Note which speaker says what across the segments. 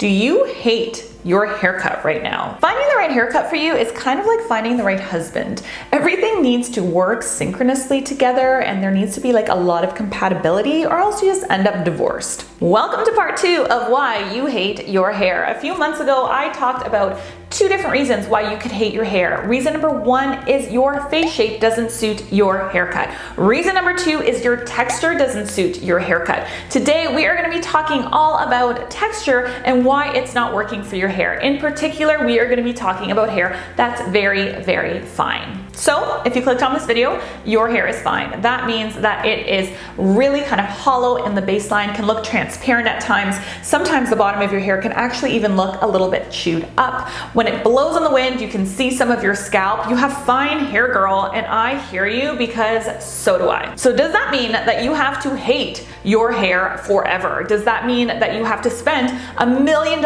Speaker 1: Do you hate your haircut right now? Finding the right haircut for you is kind of like finding the right husband. Everything needs to work synchronously together, and there needs to be like a lot of compatibility, or else you just end up divorced. Welcome to part 2 of why you hate your hair. A few months ago, I talked about 2 different reasons why you could hate your hair. Reason number 1 is your face shape doesn't suit your haircut. Reason number 2 is your texture doesn't suit your haircut. Today, we are going to be talking all about texture and why it's not working for your hair. In particular, we are going to be talking about hair that's very, very fine. So if you clicked on this video, your hair is fine. That means that it is really kind of hollow in the baseline, can look transparent at times. Sometimes the bottom of your hair can actually even look a little bit chewed up. When it blows in the wind, you can see some of your scalp. You have fine hair, girl, and I hear you because so do I. So does that mean that you have to hate your hair forever? Does that mean that you have to spend $1 million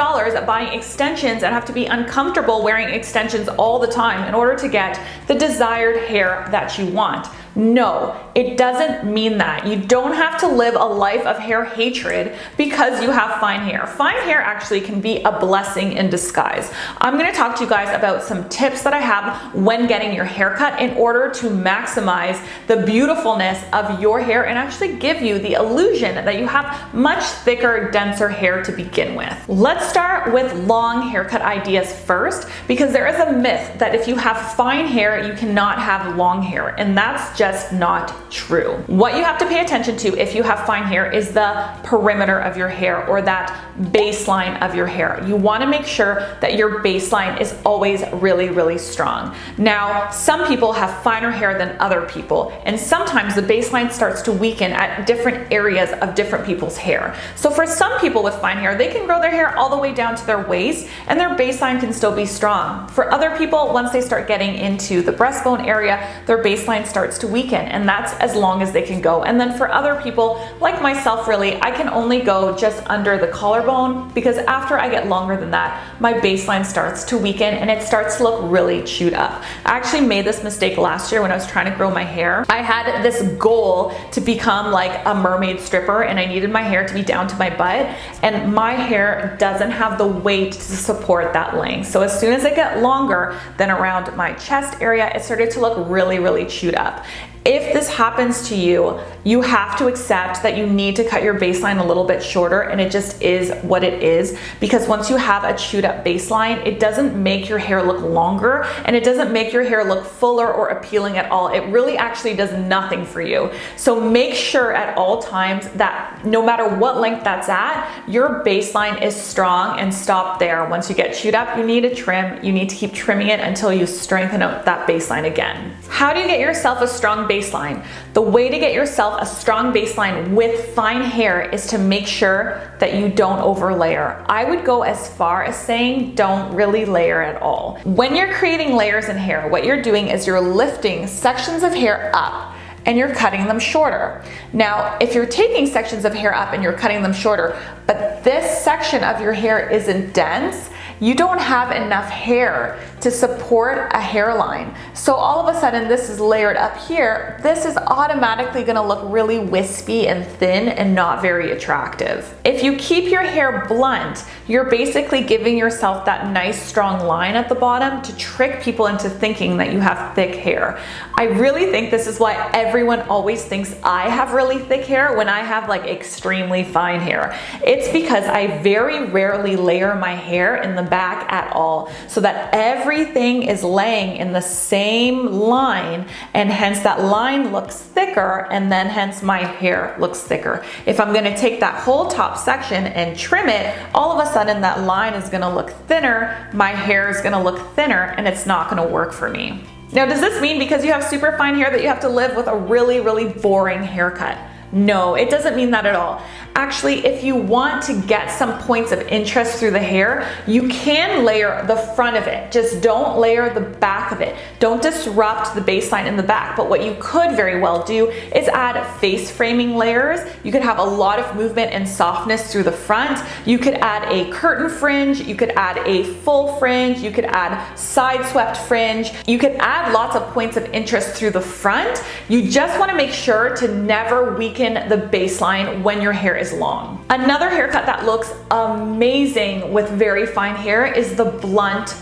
Speaker 1: buying extensions and have to be uncomfortable wearing extensions all the time in order to get the desired hair that you want? No, it doesn't mean that. You don't have to live a life of hair hatred because you have fine hair. Fine hair actually can be a blessing in disguise. I'm going to talk to you guys about some tips that I have when getting your haircut in order to maximize the beautifulness of your hair and actually give you the illusion that you have much thicker, denser hair to begin with. Let's start with long haircut ideas first, because there is a myth that if you have fine hair, you cannot have long hair, and that's just not true. What you have to pay attention to if you have fine hair is the perimeter of your hair, or that baseline of your hair. You want to make sure that your baseline is always really, really strong. Now, some people have finer hair than other people, and sometimes the baseline starts to weaken at different areas of different people's hair. So for some people with fine hair, they can grow their hair all the way down to their waist and their baseline can still be strong. For other people, once they start getting into the breastbone area, their baseline starts to weaken, and that's as long as they can go. And then for other people, like myself really, I can only go just under the collarbone, because after I get longer than that, my baseline starts to weaken and it starts to look really chewed up. I actually made this mistake last year when I was trying to grow my hair. I had this goal to become like a mermaid stripper, and I needed my hair to be down to my butt, and my hair doesn't have the weight to support that length. So as soon as I get longer than around my chest area, it started to look really, really chewed up. If this happens to you, you have to accept that you need to cut your baseline a little bit shorter, and it just is what it is, because once you have a chewed up baseline, it doesn't make your hair look longer, and it doesn't make your hair look fuller or appealing at all. It really actually does nothing for you. So make sure at all times that no matter what length that's at, your baseline is strong, and stop there. Once you get chewed up, you need to trim. You need to keep trimming it until you strengthen out that baseline again. How do you get yourself a strong baseline? The way to get yourself a strong baseline with fine hair is to make sure that you don't over layer. I would go as far as saying don't really layer at all. When you're creating layers in hair, what you're doing is you're lifting sections of hair up and you're cutting them shorter. Now, if you're taking sections of hair up and you're cutting them shorter, but this section of your hair isn't dense, you don't have enough hair to support a hairline. So all of a sudden this is layered up here. This is automatically gonna look really wispy and thin and not very attractive. If you keep your hair blunt, you're basically giving yourself that nice strong line at the bottom to trick people into thinking that you have thick hair. I really think this is why everyone always thinks I have really thick hair when I have like extremely fine hair. It's because I very rarely layer my hair in the back at all, so that everything is laying in the same line, and hence that line looks thicker, and then hence my hair looks thicker. If I'm going to take that whole top section and trim it, all of a sudden that line is going to look thinner, my hair is going to look thinner, and it's not going to work for me. Now, does this mean because you have super fine hair that you have to live with a really, really boring haircut? No, it doesn't mean that at all. Actually, if you want to get some points of interest through the hair, you can layer the front of it. Just don't layer the back of it. Don't disrupt the baseline in the back. But what you could very well do is add face framing layers. You could have a lot of movement and softness through the front. You could add a curtain fringe. You could add a full fringe. You could add side swept fringe. You could add lots of points of interest through the front. You just want to make sure to never weaken weaken the baseline when your hair is long. Another haircut that looks amazing with very fine hair is the blunt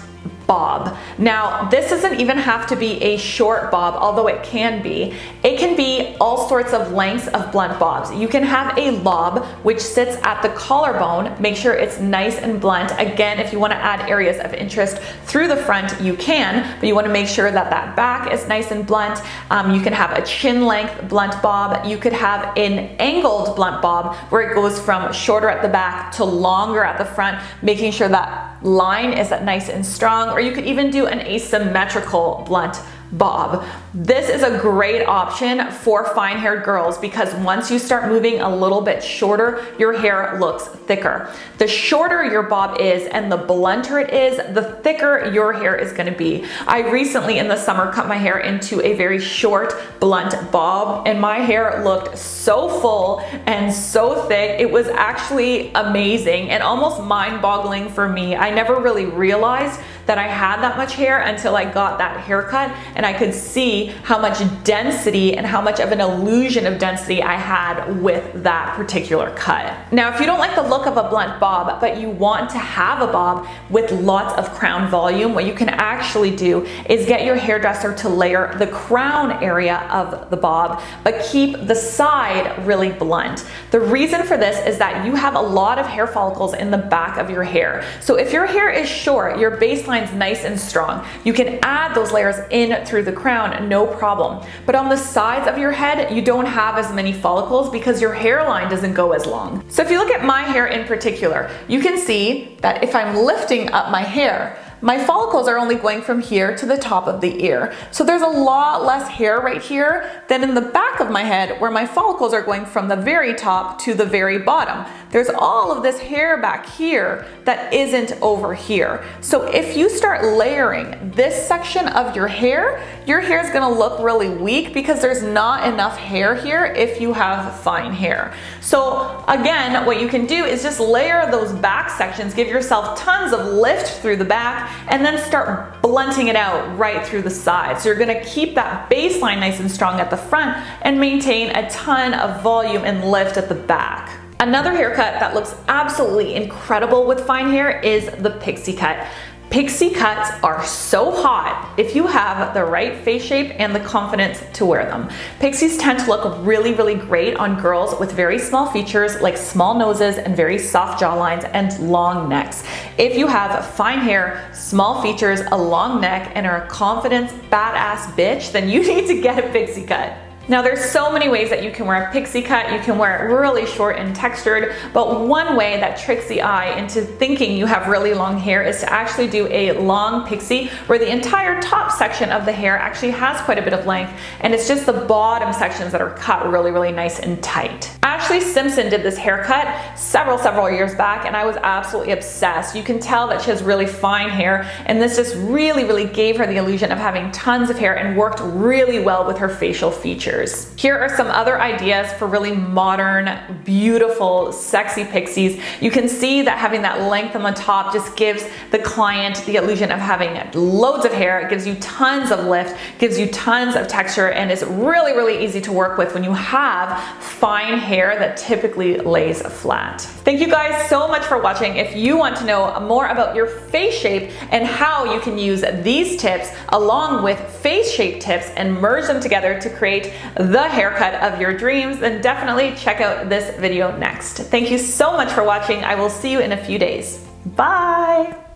Speaker 1: bob. Now, this doesn't even have to be a short bob, although it can be. It can be all sorts of lengths of blunt bobs. You can have a lob, which sits at the collarbone. Make sure it's nice and blunt. Again, if you want to add areas of interest through the front, you can, but you want to make sure that that back is nice and blunt. You can have a chin length blunt bob. You could have an angled blunt bob where it goes from shorter at the back to longer at the front, making sure that line is nice and strong, or you could even do an asymmetrical blunt bob. This is a great option for fine haired girls because once you start moving a little bit shorter, your hair looks thicker. The shorter your bob is and the blunter it is, the thicker your hair is going to be. I recently in the summer cut my hair into a very short blunt bob and my hair looked so full and so thick. It was actually amazing and almost mind-boggling for me. I never really realized that I had that much hair until I got that haircut and I could see how much density and how much of an illusion of density I had with that particular cut. Now, if you don't like the look of a blunt bob, but you want to have a bob with lots of crown volume, what you can actually do is get your hairdresser to layer the crown area of the bob, but keep the side really blunt. The reason for this is that you have a lot of hair follicles in the back of your hair. So if your hair is short, your baseline is nice and strong. You can add those layers in through the crown, no problem. But on the sides of your head, you don't have as many follicles because your hairline doesn't go as long. So if you look at my hair in particular, you can see that if I'm lifting up my hair, my follicles are only going from here to the top of the ear. So there's a lot less hair right here than in the back of my head where my follicles are going from the very top to the very bottom. There's all of this hair back here that isn't over here. So if you start layering this section of your hair is gonna look really weak because there's not enough hair here if you have fine hair. So again, what you can do is just layer those back sections, give yourself tons of lift through the back, and then start blunting it out right through the sides. So you're gonna keep that baseline nice and strong at the front and maintain a ton of volume and lift at the back. Another haircut that looks absolutely incredible with fine hair is the pixie cut. Pixie cuts are so hot if you have the right face shape and the confidence to wear them. Pixies tend to look really, really great on girls with very small features like small noses and very soft jawlines and long necks. If you have fine hair, small features, a long neck, and are a confident, badass bitch, then you need to get a pixie cut. Now there's so many ways that you can wear a pixie cut. You can wear it really short and textured, but one way that tricks the eye into thinking you have really long hair is to actually do a long pixie where the entire top section of the hair actually has quite a bit of length and it's just the bottom sections that are cut really, really nice and tight. Ashley Simpson did this haircut several years back and I was absolutely obsessed. You can tell that she has really fine hair and this just really gave her the illusion of having tons of hair and worked really well with her facial features. Here are some other ideas for really modern, beautiful, sexy pixies. You can see that having that length on the top just gives the client the illusion of having loads of hair. It gives you tons of lift, gives you tons of texture, and is really easy to work with when you have fine hair that typically lays flat. Thank you guys so much for watching. If you want to know more about your face shape and how you can use these tips along with face shape tips and merge them together to create the haircut of your dreams, then definitely check out this video next. Thank you so much for watching. I will see you in a few days. Bye!